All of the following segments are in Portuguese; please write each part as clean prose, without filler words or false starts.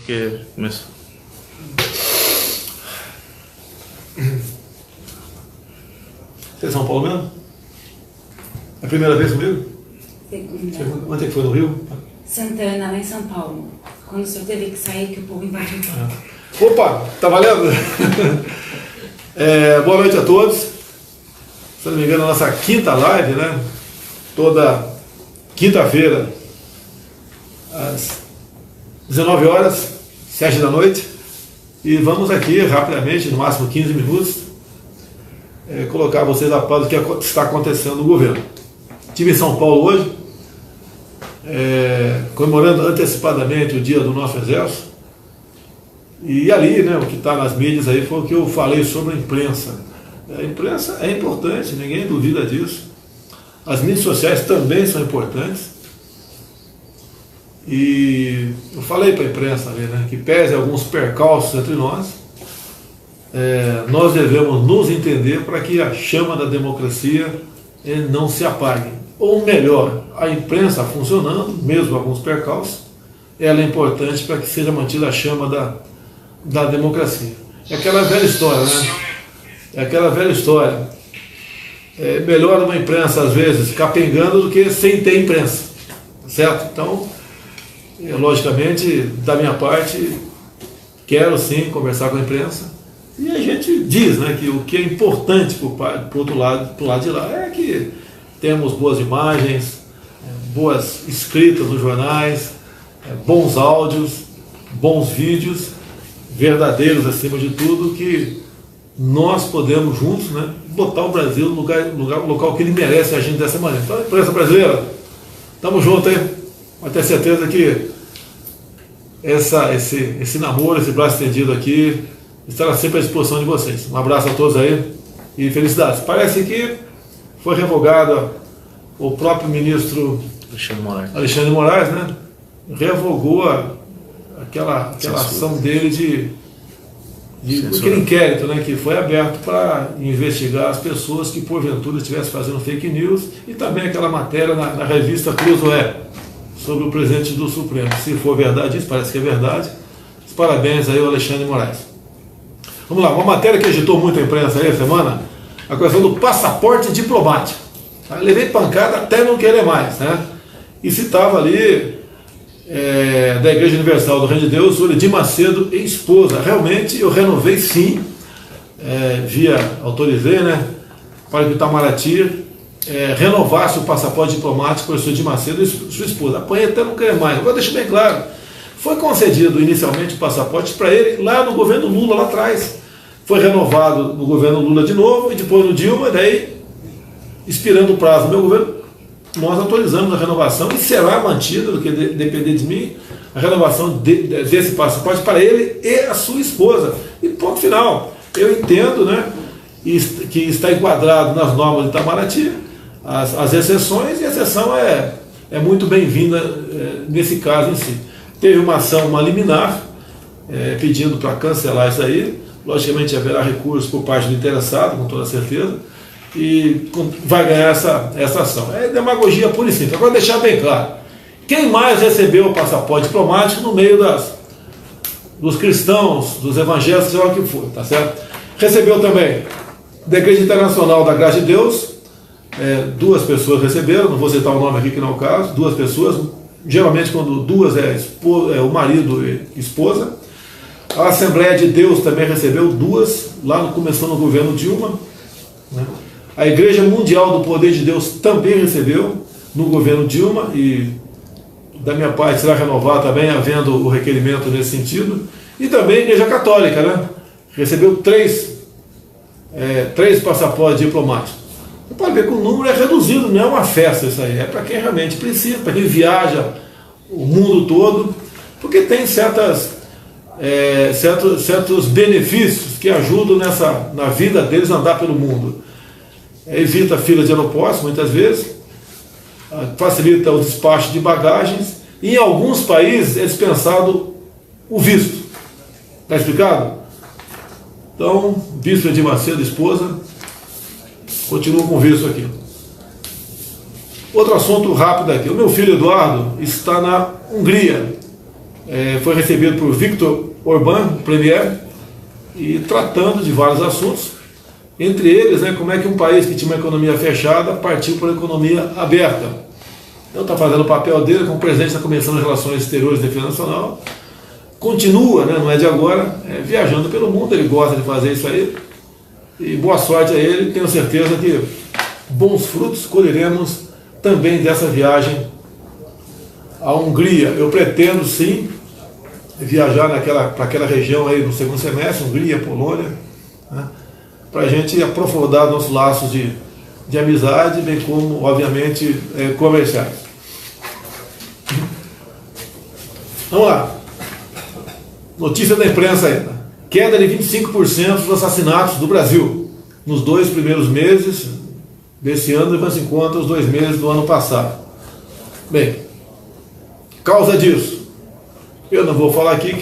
Que começou. Você é de São Paulo mesmo? É a primeira vez comigo? Segunda. Onde é que foi, no Rio? Santana, lá em São Paulo. Quando o senhor teve que sair, que o povo invadiu o palco. Opa, tá valendo? Boa noite a todos. Se não me engano, a nossa quinta live, né? Toda quinta-feira, às 19 horas, 7 da noite. E vamos aqui, rapidamente, no máximo 15 minutos, colocar vocês a par do que está acontecendo no governo. Estive em São Paulo hoje, comemorando antecipadamente o dia do nosso exército. E ali, né, o que está nas mídias aí foi o que eu falei sobre a imprensa. A imprensa é importante, ninguém duvida disso. As mídias sociais também são importantes. E eu falei para a imprensa ali, né, que pese alguns percalços entre nós, nós devemos nos entender para que a chama da democracia não se apague. Ou melhor, a imprensa funcionando, mesmo alguns percalços, ela é importante para que seja mantida a chama da democracia. É aquela velha história, né? É aquela velha história. É melhor uma imprensa, às vezes, capengando do que sem ter imprensa. Certo? Então, logicamente, da minha parte, quero sim conversar com a imprensa. E a gente diz, né, que o que é importante para o outro lado, pro lado de lá, é que temos boas imagens, boas escritas nos jornais, bons áudios, bons vídeos, verdadeiros acima de tudo, que nós podemos juntos, né, botar o Brasil no local que ele merece, agindo dessa maneira. Então, a imprensa brasileira, estamos juntos, hein? Pode ter certeza que esse namoro, esse braço estendido aqui, estará sempre à disposição de vocês. Um abraço a todos aí e felicidades. Parece que foi revogado o próprio ministro Alexandre Moraes, né? Revogou aquela ação dele de aquele inquérito, né, que foi aberto para investigar as pessoas que porventura estivessem fazendo fake news, e também aquela matéria na revista Cruzoé sobre o presidente do Supremo. Se for verdade isso, parece que é verdade. Parabéns aí ao Alexandre Moraes. Vamos lá, uma matéria que agitou muito a imprensa aí a semana, a questão do passaporte diplomático. Levei pancada até não querer mais, né? E citava ali da Igreja Universal do Reino de Deus, o Edir Macedo e esposa. Realmente eu renovei sim, autorizei, né, para que o Itamaraty renovasse o passaporte diplomático para o Edir Macedo e sua esposa. Apanhei até não querer mais. Agora deixa bem claro, foi concedido inicialmente o passaporte para ele lá no governo Lula, lá atrás. Foi renovado no governo Lula de novo, e depois no Dilma, daí, expirando o prazo do meu governo, nós autorizamos a renovação, e será mantida, do que depender de mim, a renovação desse passaporte para ele e a sua esposa. E ponto final. Eu entendo, né, que está enquadrado nas normas de Itamaraty as exceções, e a exceção é muito bem-vinda nesse caso em si. Teve uma ação, uma liminar, pedindo para cancelar isso aí. Logicamente haverá recurso por parte do interessado, com toda certeza, e vai ganhar essa ação. É demagogia pura e simples. Agora deixar bem claro, quem mais recebeu o passaporte diplomático no meio dos cristãos, dos evangélicos, seja lá o que for, tá certo? Recebeu também da Igreja Internacional da Graça de Deus, duas pessoas receberam, não vou citar o nome aqui que não é o caso, duas pessoas, geralmente quando duas o marido e esposa. A Assembleia de Deus também recebeu duas, começou no governo Dilma, né? A Igreja Mundial do Poder de Deus também recebeu no governo Dilma, e da minha parte será renovado também, havendo o requerimento nesse sentido. E também a Igreja Católica, né, recebeu três passaportes diplomáticos. Você pode ver que o número é reduzido, não é uma festa isso aí, é para quem realmente precisa, para quem viaja o mundo todo, porque tem certos benefícios que ajudam na vida deles a andar pelo mundo. Evita fila de aeroportos, muitas vezes, facilita o despacho de bagagens, e em alguns países é dispensado o visto. Está explicado? Então, visto Edir Macedo, esposa, continua com visto aqui. Outro assunto rápido aqui. O meu filho Eduardo está na Hungria. foi recebido por Viktor Orbán, premier, e tratando de vários assuntos, entre eles, como é que um país que tinha uma economia fechada partiu para a economia aberta. Então está fazendo o papel dele como presidente da Comissão de Relações Exteriores e Defesa Nacional, continua, não é de agora, viajando pelo mundo, ele gosta de fazer isso aí, e boa sorte a ele, tenho certeza que bons frutos colheremos também dessa viagem à Hungria. Eu pretendo sim viajar para aquela região aí no segundo semestre, Hungria, Polônia, para a gente aprofundar nossos laços de amizade, bem como, obviamente, comerciais. Vamos lá. Notícia da imprensa ainda. Queda de 25% dos assassinatos do Brasil nos 2 primeiros meses desse ano, levando em conta os 2 meses do ano passado. Bem, causa disso, eu não vou falar aqui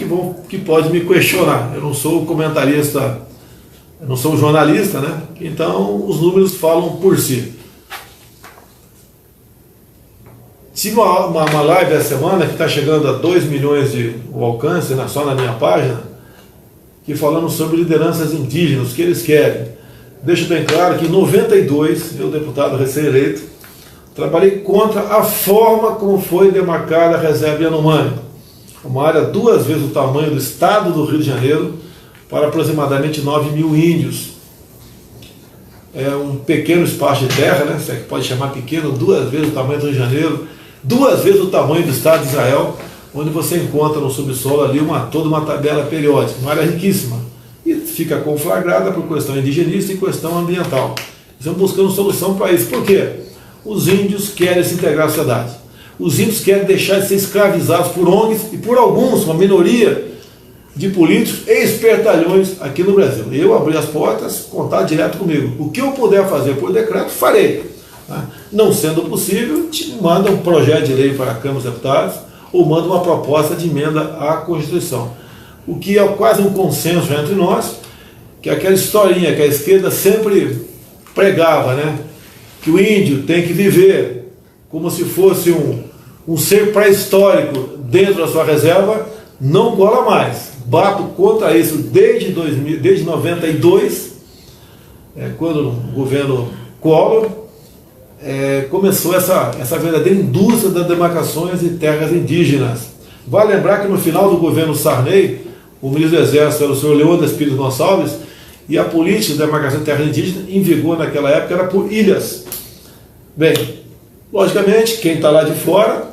que pode me questionar. Eu não sou comentarista, eu não sou jornalista, Então os números falam por si. Tive uma live essa semana que está chegando a 2 milhões de alcance, só na minha página, que falando sobre lideranças indígenas, o que eles querem. Deixo bem claro que em 92, eu, deputado recém-eleito, trabalhei contra a forma como foi demarcada a reserva Yanomami, uma área 2 vezes o tamanho do estado do Rio de Janeiro, para aproximadamente 9 mil índios. É um pequeno espaço de terra, se é que pode chamar pequeno, 2 vezes o tamanho do Rio de Janeiro, 2 vezes o tamanho do Estado de Israel, onde você encontra no subsolo ali toda uma tabela periódica, uma área riquíssima, e fica conflagrada por questão indigenista e questão ambiental. Estamos buscando solução para isso. Por quê? Os índios querem se integrar à sociedade. Os índios querem deixar de ser escravizados por ONGs e por alguns, uma minoria de políticos e espertalhões aqui no Brasil. Eu abri as portas, contato direto comigo. O que eu puder fazer por decreto, farei. Não sendo possível, manda um projeto de lei para a Câmara dos Deputados ou manda uma proposta de emenda à Constituição. O que é quase um consenso já entre nós, que é aquela historinha que a esquerda sempre pregava, que o índio tem que viver como se fosse um ser pré-histórico dentro da sua reserva, não cola mais. Bato contra isso desde 92, quando o governo Collor começou essa verdadeira indústria das demarcações de terras indígenas. Vale lembrar que no final do governo Sarney, o ministro do Exército era o senhor Leônidas Pires Gonçalves, e a política de demarcação de terras indígenas em vigor naquela época era por ilhas. Bem, logicamente, quem está lá de fora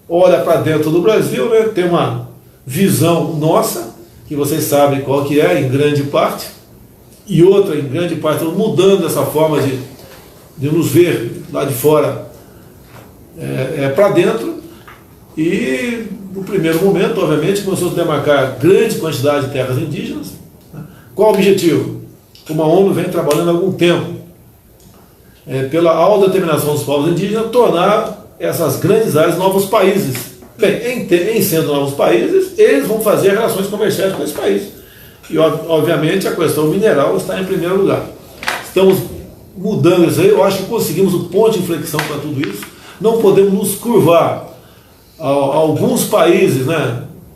olha para dentro do Brasil, tem uma visão nossa, que vocês sabem qual que é, em grande parte, e outra, em grande parte, mudando essa forma de nos ver lá de fora para dentro, e no primeiro momento, obviamente, começou a demarcar grande quantidade de terras indígenas. Qual o objetivo? Como a ONU vem trabalhando há algum tempo, pela autodeterminação dos povos indígenas, tornar essas grandes áreas novos países. Bem, em sendo novos países, eles vão fazer relações comerciais com esse país. E, obviamente, a questão mineral está em primeiro lugar. Estamos mudando isso aí, eu acho que conseguimos o ponto de inflexão para tudo isso. Não podemos nos curvar a alguns países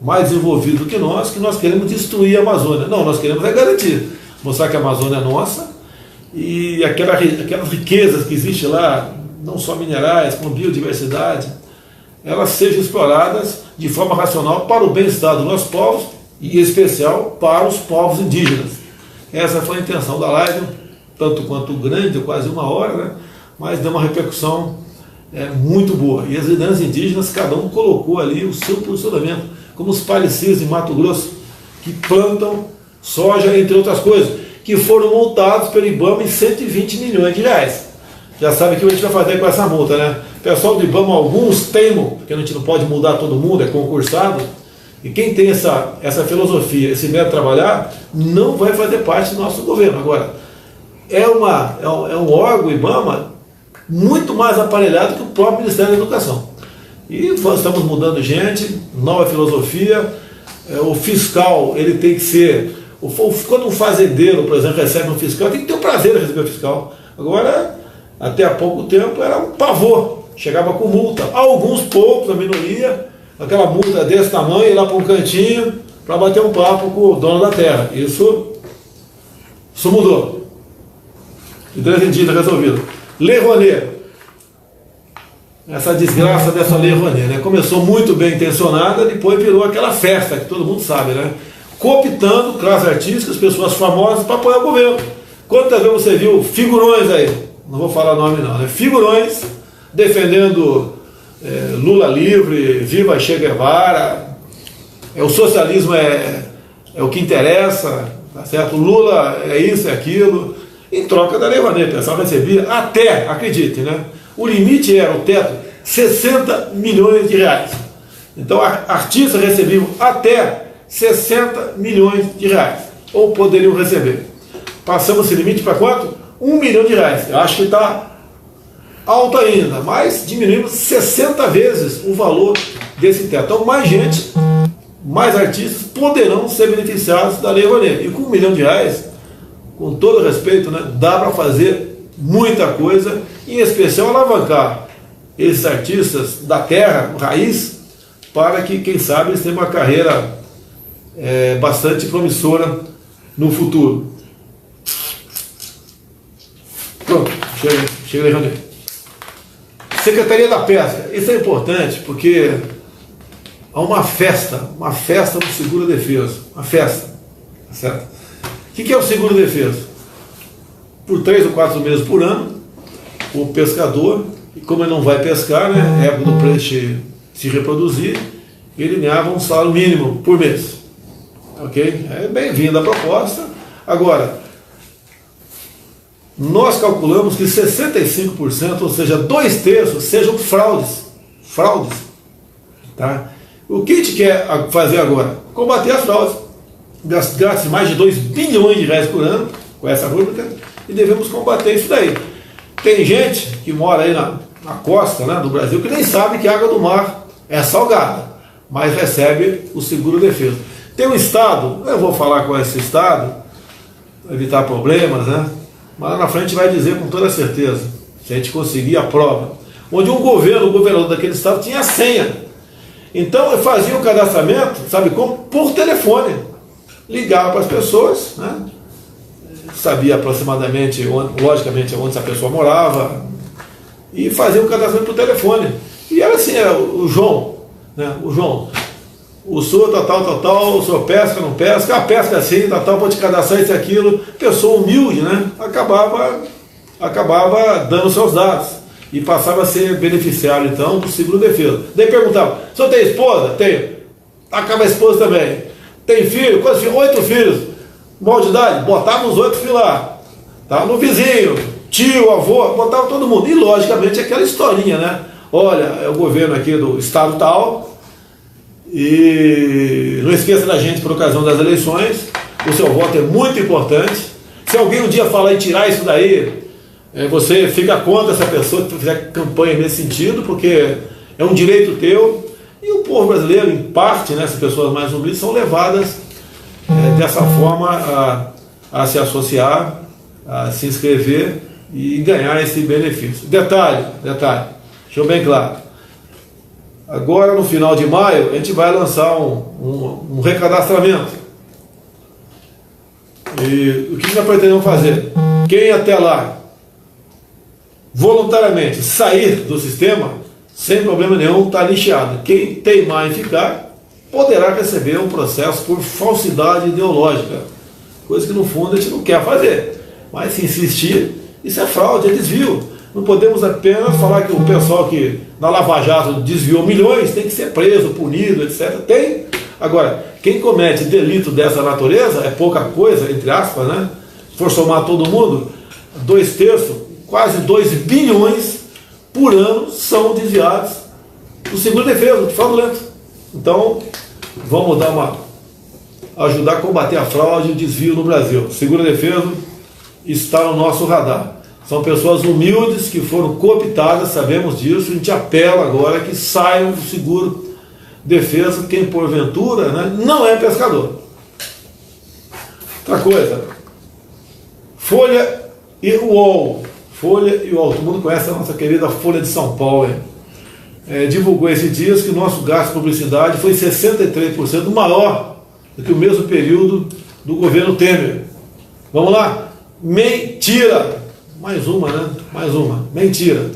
mais desenvolvidos do que nós queremos destruir a Amazônia. Não, nós queremos garantir, mostrar que a Amazônia é nossa e aquelas riquezas que existem lá, não só minerais, como biodiversidade, elas sejam exploradas de forma racional para o bem-estar dos nossos povos e, em especial, para os povos indígenas. Essa foi a intenção da live, tanto quanto grande, deu quase 1 hora, mas deu uma repercussão muito boa. E as lideranças indígenas, cada um colocou ali o seu posicionamento, como os palecias em Mato Grosso, que plantam soja, entre outras coisas, que foram multados pelo IBAMA em 120 milhões de reais. Já sabe o que a gente vai fazer com essa multa, O pessoal do IBAMA, alguns teimam, porque a gente não pode mudar todo mundo, é concursado, e quem tem essa filosofia, esse método de trabalhar, não vai fazer parte do nosso governo. Agora, é um órgão, IBAMA, muito mais aparelhado que o próprio Ministério da Educação. E nós estamos mudando gente, nova filosofia, o fiscal, ele tem que ser... Quando um fazendeiro, por exemplo, recebe um fiscal, tem que ter o prazer de receber o fiscal. Agora, até há pouco tempo, era um pavor, chegava com multa. Alguns poucos, a minoria, aquela multa desse tamanho, ir lá para um cantinho para bater um papo com o dono da terra. Isso mudou. De 3 em dias resolvido. Lei Rouanet. Essa desgraça dessa Lei Rouanet, né? Começou muito bem intencionada, depois virou aquela festa que todo mundo sabe, né? Cooptando classes artísticas, pessoas famosas para apoiar o governo. Quantas vezes você viu figurões aí, não vou falar nome não, né? Figurões defendendo Lula livre, viva Che Guevara, o socialismo é o que interessa, tá certo? Lula é isso, é aquilo, em troca da Lei Rouanet. O pessoal recebia até, acredite, né? O limite era, o teto, 60 milhões de reais. Então, artistas recebiam até 60 milhões de reais, ou poderiam receber. Passamos esse limite para quanto? 1 milhão de reais. Eu acho que está alto ainda, mas diminuímos 60 vezes o valor desse teto. Então, mais gente, mais artistas poderão ser beneficiados da Lei Rouanet. E com 1 milhão de reais, com todo respeito, né, dá para fazer muita coisa, em especial alavancar esses artistas da terra, raiz, para que, quem sabe, eles tenham uma carreira bastante promissora no futuro. Pronto, chega aí, Rani. Secretaria da Pesca. Isso é importante porque há uma festa no seguro-defeso. Uma festa, certo? O que é o seguro-defeso? Por 3 ou 4 meses por ano, o pescador, e como ele não vai pescar, né, época do peixe se reproduzir, ele ganhava um salário mínimo por mês. Ok? É bem-vinda a proposta. Agora, nós calculamos que 65%, ou seja, 2/3, sejam fraudes. Fraudes. Tá? O que a gente quer fazer agora? Combater as fraudes. Gasta mais de 2 bilhões de reais por ano com essa rúbrica e devemos combater isso daí. Tem gente que mora aí na costa, né, do Brasil que nem sabe que a água do mar é salgada, mas recebe o seguro-defeso. Tem um estado, eu vou falar com esse estado, para evitar problemas, né? Mas lá na frente vai dizer com toda certeza, se a gente conseguir a prova, onde o governador daquele estado tinha a senha. Então eu fazia o cadastramento, sabe como? Por telefone. Ligava para as pessoas, né? Sabia aproximadamente, logicamente, onde essa pessoa morava, e fazia o cadastramento por telefone. E era assim, era o João, né? O João, o senhor tal, o senhor pesca, não pesca, pesca assim, tal, pode cadastrar isso e aquilo. Pessoa humilde, né? Acabava dando seus dados e passava a ser beneficiário, então, do seguro-defeso. Daí perguntava, o senhor tem esposa? Tenho. Acaba a esposa também. Tem filho? Quantos filhos? 8 filhos. Mal de idade? Botava os 8 filhos lá. Tá? No vizinho, tio, avô, botava todo mundo. E, logicamente, aquela historinha, né? Olha, é o governo aqui do estado tal, e não esqueça da gente por ocasião das eleições, o seu voto é muito importante. Se alguém um dia falar em tirar isso daí, você fica contra essa pessoa que fizer campanha nesse sentido, porque é um direito teu. E o povo brasileiro, em parte, né, essas pessoas mais humildes, são levadas dessa forma a se associar, a se inscrever e ganhar esse benefício. Detalhe, deixa bem claro. Agora, no final de maio, a gente vai lançar um recadastramento. E o que nós pretendemos fazer? Quem até lá voluntariamente sair do sistema, sem problema nenhum, está lixado. Quem teimar em ficar, poderá receber um processo por falsidade ideológica. Coisa que, no fundo, a gente não quer fazer. Mas, se insistir, isso é fraude, é desvio. Não podemos apenas falar que o pessoal que na Lava Jato desviou milhões tem que ser preso, punido, etc. Tem. Agora, quem comete delito dessa natureza é pouca coisa, entre aspas, né? Se for somar todo mundo, 2/3, quase 2 bilhões por ano são desviados do seguro-defeso, do fraudulento. Então, vamos ajudar a combater a fraude e o desvio no Brasil. O seguro-defeso está no nosso radar. São pessoas humildes que foram cooptadas, sabemos disso. A gente apela agora que saiam do seguro-defeso quem porventura, né, não é pescador. Outra coisa, Folha e UOL. Folha e UOL. Todo mundo conhece a nossa querida Folha de São Paulo. Hein? divulgou esses dias que o nosso gasto de publicidade foi 63% maior do que o mesmo período do governo Temer. Vamos lá? Mentira! Mais uma, né? Mais uma. Mentira.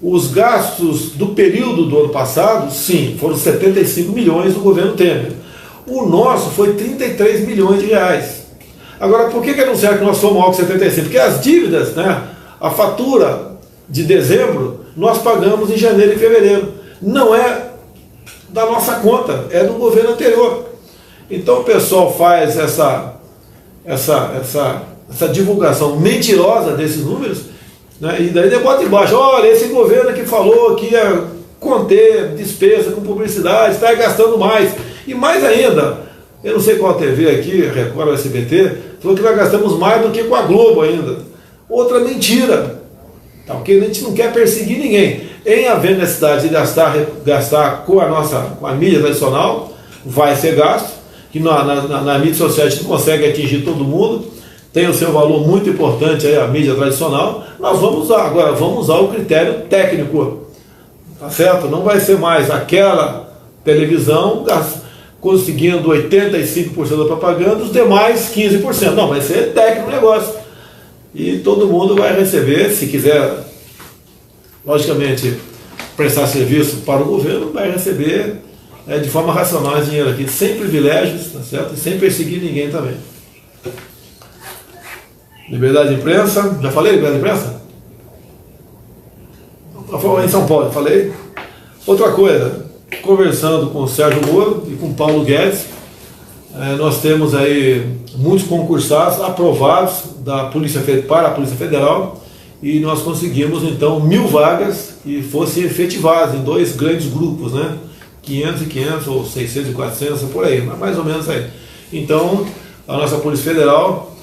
Os gastos do período do ano passado, sim, foram 75 milhões do governo Temer. O nosso foi 33 milhões de reais. Agora, por que anunciaram que nós somos maior que 75? Porque as dívidas, né, a fatura de dezembro, nós pagamos em janeiro e fevereiro. Não é da nossa conta, é do governo anterior. Então o pessoal faz essa divulgação mentirosa desses números, né, e daí bota embaixo, olha, esse governo que falou que ia conter despesa com publicidade, está gastando mais. E mais ainda, eu não sei qual TV aqui, Record ou SBT, falou que nós gastamos mais do que com a Globo ainda. Outra mentira. Tá, ok? A gente não quer perseguir ninguém. Em havendo necessidade de gastar com a mídia tradicional, vai ser gasto, que na mídia social a gente não consegue atingir todo mundo, tem o seu valor muito importante aí, a mídia tradicional, nós vamos usar. Agora, vamos usar o critério técnico, tá certo? Não vai ser mais aquela televisão conseguindo 85% da propaganda, os demais 15%. Não, vai ser técnico o negócio. E todo mundo vai receber, se quiser, logicamente, prestar serviço para o governo, vai receber de forma racional esse dinheiro aqui, sem privilégios, tá certo? E sem perseguir ninguém também. Liberdade de imprensa, já falei liberdade de imprensa? Em São Paulo, já falei. Outra coisa, conversando com o Sérgio Moro e com o Paulo Guedes, nós temos aí muitos concursados aprovados para a Polícia Federal, e nós conseguimos então 1.000 vagas que fossem efetivadas em dois grandes grupos, né? 500 e 500 ou 600 e 400, por aí, mas mais ou menos aí. Então, a nossa Polícia Federal,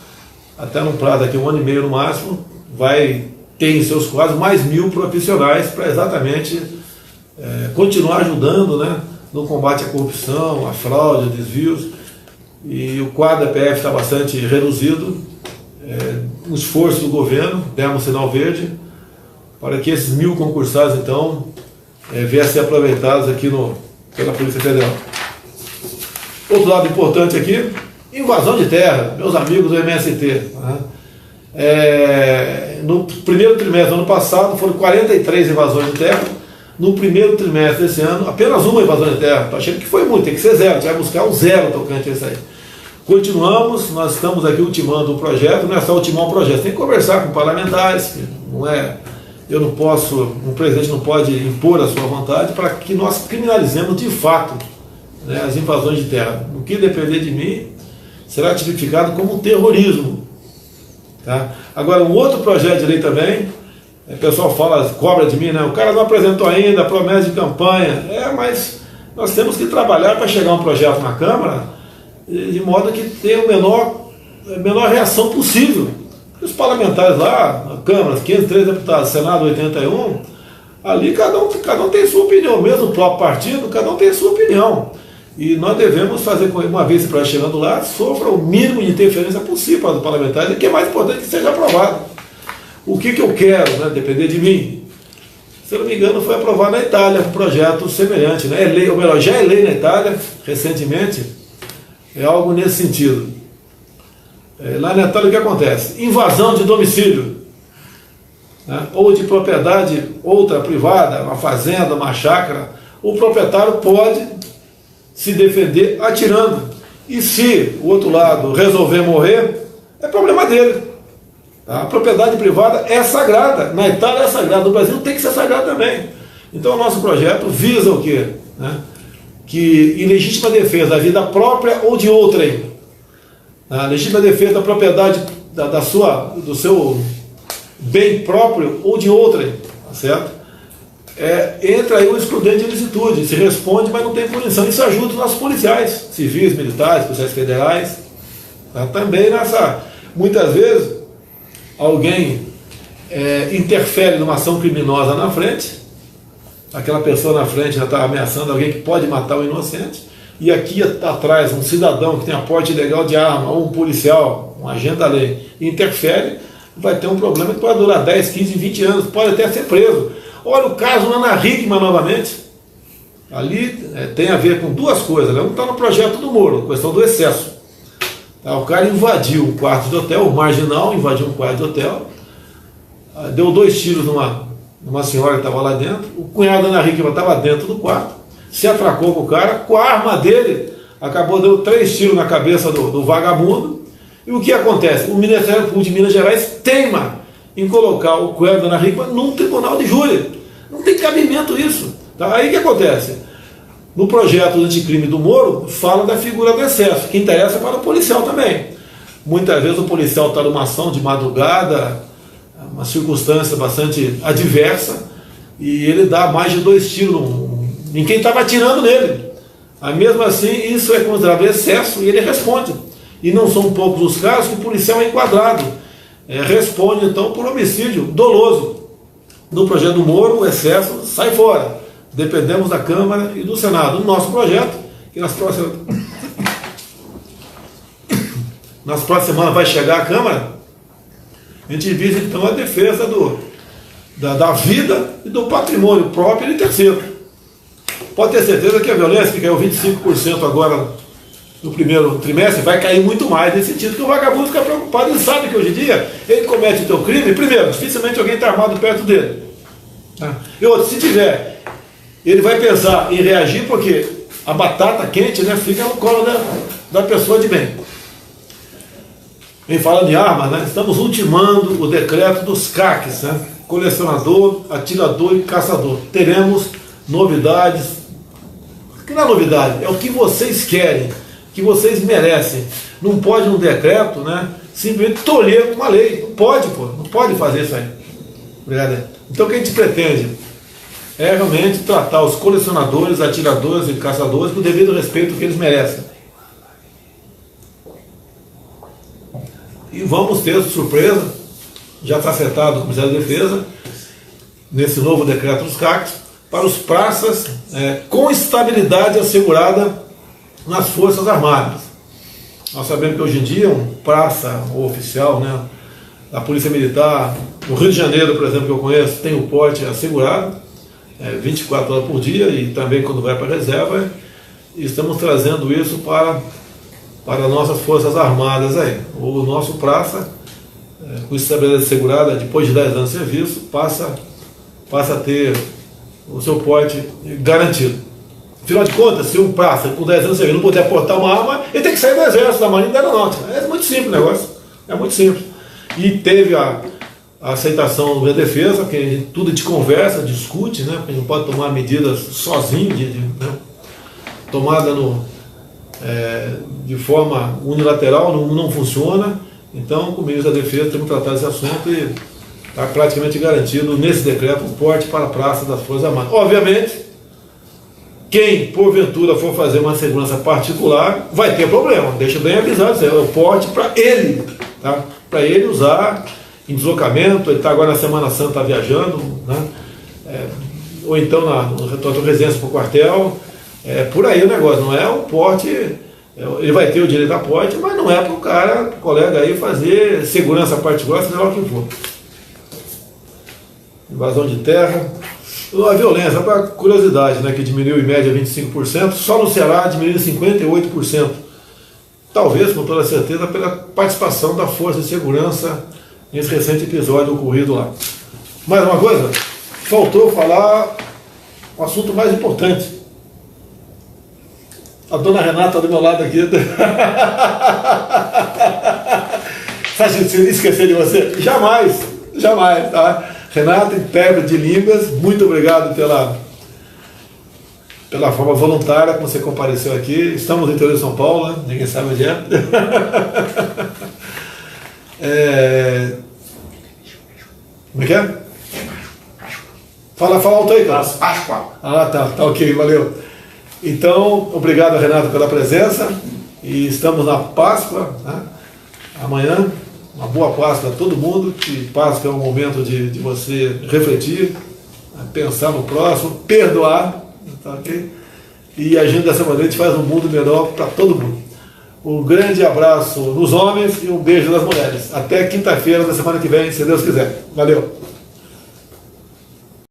até num prazo daqui 1 ano e meio no máximo, vai ter em seus quadros mais 1.000 profissionais para exatamente continuar ajudando, né, no combate à corrupção, à fraude, a desvios. E o quadro da PF está bastante reduzido. Um esforço do governo, demos sinal verde, para que esses 1.000 concursados, então, viessem aproveitados aqui pela Polícia Federal. Outro lado importante aqui, invasão de terra, meus amigos do MST. Né? No primeiro trimestre do ano passado, foram 43 invasões de terra. No primeiro trimestre desse ano, apenas uma invasão de terra. Estou achando que foi muito, tem que ser zero, a gente vai buscar o zero tocante a isso aí. Continuamos, nós estamos aqui ultimando o projeto, não é só ultimar o projeto, tem que conversar com parlamentares, não é, eu não posso, um presidente não pode impor a sua vontade para que nós criminalizemos de fato, né, as invasões de terra. O que depender de mim será tipificado como terrorismo. Tá? Agora, um outro projeto de lei também, o pessoal cobra de mim, né? O cara não apresentou ainda, promessa de campanha. Mas nós temos que trabalhar para chegar um projeto na Câmara de modo que tenha a menor reação possível. Os parlamentares lá, na Câmara, 503 deputados, Senado 81, ali cada um tem sua opinião, mesmo o próprio partido, cada um tem sua opinião. E nós devemos fazer, uma vez esse projeto chegando lá, sofra o mínimo de interferência possível para os parlamentares, e que é mais importante que seja aprovado. O que eu quero, né, depender de mim? Se eu não me engano, foi aprovado na Itália um projeto semelhante, né? Ou melhor, já é lei na Itália, recentemente, é algo nesse sentido. Lá na Itália o que acontece? Invasão de domicílio, né? Ou de propriedade outra privada, uma fazenda, uma chácara, o proprietário pode se defender atirando. E se o outro lado resolver morrer, é problema dele. A propriedade privada é sagrada. Na Itália é sagrada, no Brasil tem que ser sagrada também. Então o nosso projeto visa o quê? Né? Que em legítima defesa da vida própria ou de outrem, a legítima defesa da propriedade do seu bem próprio ou de outrem, tá certo? Entra aí o excludente de ilicitude, se responde, mas não tem punição. Isso ajuda os nossos policiais, civis, militares, policiais federais, tá? Também muitas vezes alguém interfere numa ação criminosa na frente, aquela pessoa na frente já está ameaçando alguém que pode matar o inocente, e aqui atrás um cidadão que tem aporte ilegal de arma, ou um policial, um agente da lei, interfere, vai ter um problema que pode durar 10, 15, 20 anos, pode até ser preso. Olha o caso Ana Hickman novamente. Ali tem a ver com duas coisas, né? Um está no projeto do Moro, questão do excesso. O cara invadiu um quarto de hotel, o marginal invadiu um quarto de hotel, deu 2 tiros numa senhora que estava lá dentro, o cunhado da Ana Hickman estava dentro do quarto, se atracou com o cara, com a arma dele, acabou dando 3 tiros na cabeça do vagabundo. E o que acontece? O Ministério Público de Minas Gerais teima em colocar o cunhado da Ana Hickman num tribunal de júri. Não tem cabimento isso. Tá? Aí o que acontece? No projeto anticrime do Moro, fala da figura do excesso, que interessa para o policial também. Muitas vezes o policial está numa ação de madrugada, uma circunstância bastante adversa, e ele dá mais de 2 tiros em quem estava atirando nele. Aí, mesmo assim, isso é considerado excesso e ele responde. E não são poucos os casos que o policial é enquadrado. Responde, então, por homicídio doloso. No projeto do Moro, o excesso sai fora. Dependemos da Câmara e do Senado. No nosso projeto, que nas próximas semanas vai chegar à Câmara, a gente visa então a defesa da vida e do patrimônio próprio e de terceiro. Pode ter certeza que a violência, que caiu 25% agora no primeiro trimestre, vai cair muito mais nesse sentido, que o vagabundo fica preocupado. Ele sabe que hoje em dia ele comete o teu crime, primeiro, dificilmente alguém está armado perto dele. E outro, se tiver, ele vai pensar em reagir porque a batata quente, né, fica no colo da pessoa de bem. Em falando de armas, né, estamos ultimando o decreto dos CACs, né, colecionador, atirador e caçador. Teremos novidades. Que não é novidade, é o que vocês querem, que vocês merecem. Não pode um decreto, né, simplesmente tolher uma lei. Não pode, pô, não pode fazer isso aí. Obrigado. Então o que a gente pretende é realmente tratar os colecionadores, atiradores e caçadores com o devido respeito que eles merecem. E vamos ter surpresa, já está acertado com o Ministério da Defesa, nesse novo decreto dos CACs, para os praças com estabilidade assegurada nas Forças Armadas. Nós sabemos que hoje em dia um praça ou oficial, né, da Polícia Militar, no Rio de Janeiro, por exemplo, que eu conheço, tem o porte assegurado, 24 horas por dia, e também quando vai para a reserva, e estamos trazendo isso para nossas Forças Armadas aí. O nosso praça, com estabilidade assegurada, depois de 10 anos de serviço, passa a ter o seu porte garantido. Afinal de contas, se um praça com 10 anos de serviço não puder portar uma arma, ele tem que sair do Exército, da Marinha e da Aeronáutica. É muito simples o negócio, é muito simples. E teve a aceitação da defesa, que tudo a gente conversa, discute, né? Porque a gente não pode tomar medidas sozinho, né? Tomada de forma unilateral não funciona. Então, com o ministro da Defesa, temos que tratar desse assunto e está praticamente garantido nesse decreto o porte para a praça das Forças Armadas. Obviamente, quem porventura for fazer uma segurança particular vai ter problema, deixa bem avisado, é o porte para ele, tá? Para ele usar em deslocamento. Ele está agora na Semana Santa, está viajando, né? Ou então no retorno de residência para o quartel. Por aí o negócio, não é o porte, ele vai ter o direito a porte, mas não é para o cara, pro colega aí, fazer segurança particular, seja lá o que for. Invasão de terra. A violência, para curiosidade, né, que diminuiu em média 25%, só no Ceará diminuiu 58%. Talvez, com toda certeza, pela participação da Força de Segurança nesse recente episódio ocorrido lá. Mais uma coisa, faltou falar o assunto mais importante. A dona Renata do meu lado aqui. Você acha que eu esquecer de você? Jamais, jamais, tá? Renata, intérprete de línguas, muito obrigado pela forma voluntária que você compareceu aqui. Estamos no interior de São Paulo, né? Ninguém sabe onde é. Como é que é? Fala alto aí, cara. Páscoa. Tá ok, valeu. Então, obrigado, Renato, pela presença. E estamos na Páscoa, né? Amanhã. Uma boa Páscoa a todo mundo, que Páscoa é um momento de você refletir, pensar no próximo, perdoar, tá ok? E agindo dessa maneira, a gente faz um mundo melhor para todo mundo. Um grande abraço nos homens e um beijo nas mulheres. Até quinta-feira da semana que vem, se Deus quiser. Valeu!